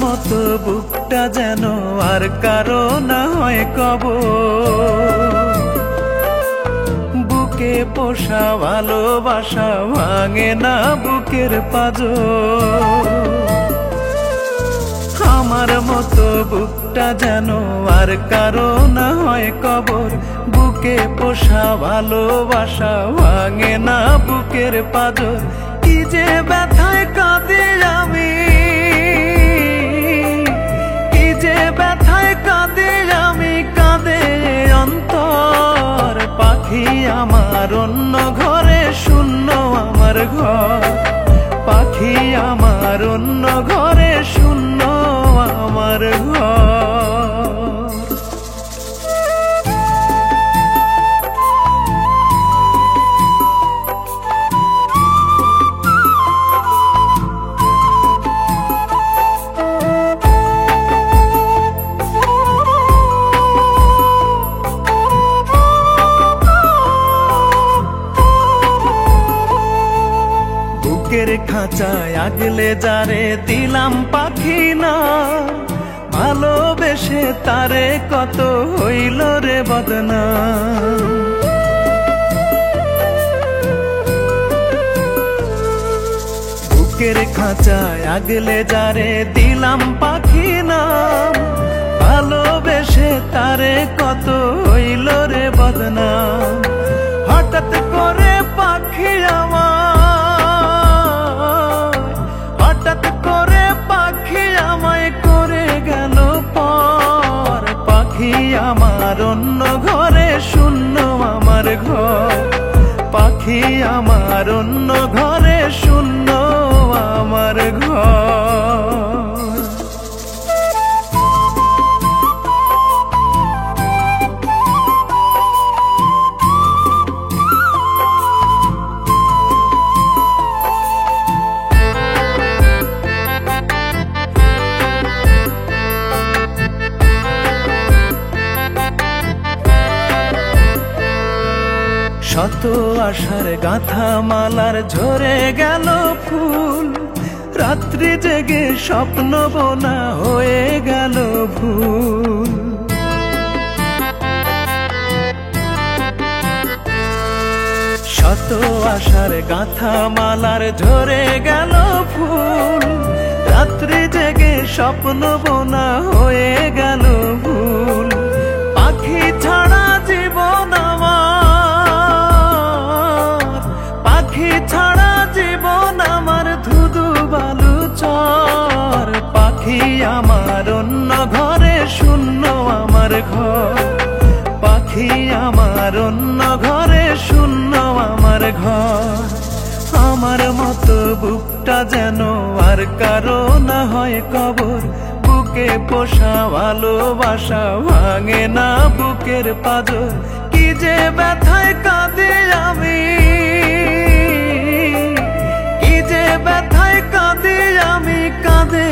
মতো বুকটা যেন আর কারো না হয় কবর। বুকে পোষা ভালোবাসা ভাঙে না বুকের পাঁজর। আমার মতো বুকটা যেন আর কারো না হয় কবর। বুকে পোষা ভালোবাসা ভাঙে না বুকের পাঁজর। কি যে ব্যথায় কাঁদি আমি, কি যে ব্যথায় কাঁদি আমি, কাঁদে অন্তর। পাখি আমার অন্য ঘরে, শূন্য আমার ঘর। পাখি আমার অন্য ঘরে, শূন্য আমার ঘর। বুকের খাঁচায় আগলে যারে দিলাম পাখি না, ভালোবেসে তারে কত হইল রে বদনাম। বুকের খাঁচায় আগলে যারে দিলাম পাখি না, ভালোবেসে তারে কত হইল রে বদনাম। হঠাৎ করে পাখি আমার, হঠাৎ করে পাখি আমায় করে গেল পর। পাখি আমার অন্য ঘরে, শূন্য আমার ঘর। পাখি আমার অন্য ঘরে, শূন্য আমার ঘর। শত আশার গাঁথা মালার ঝরে গেল ফুল। রাত্রি জেগে স্বপ্ন বোনা হয়ে গেল ভুল। শত আশার গাঁথা মালার ঝরে গেল ফুল। রাত্রি জেগে স্বপ্ন বোনা হয়ে গেল ভুল। পাখি ছাড়া জীবন আমার, পাখি ছাড়া জীবন আমার ধুধু বালু চর। পাখি আমার অন্য ঘরে, শূন্য আমার ঘর। পাখি আমার অন্য ঘরে, শূন্য আমার ঘর। আমার মতো বুকটা যেন আর কারো না হয় কবর। বুকে পোষা ভালোবাসা ভাঙে না বুকের পাঁজর। কি যে ব্যথায় কাঁদি আমি, কি যে ব্যথায় কাঁদি আমি, কাঁদে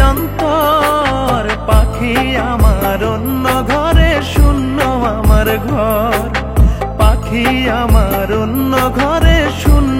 অন্তর। পাখি আমার অন্য ঘরে, শূন্য আমার ঘর। পাখি আমার অন্য ঘরে, শূন্য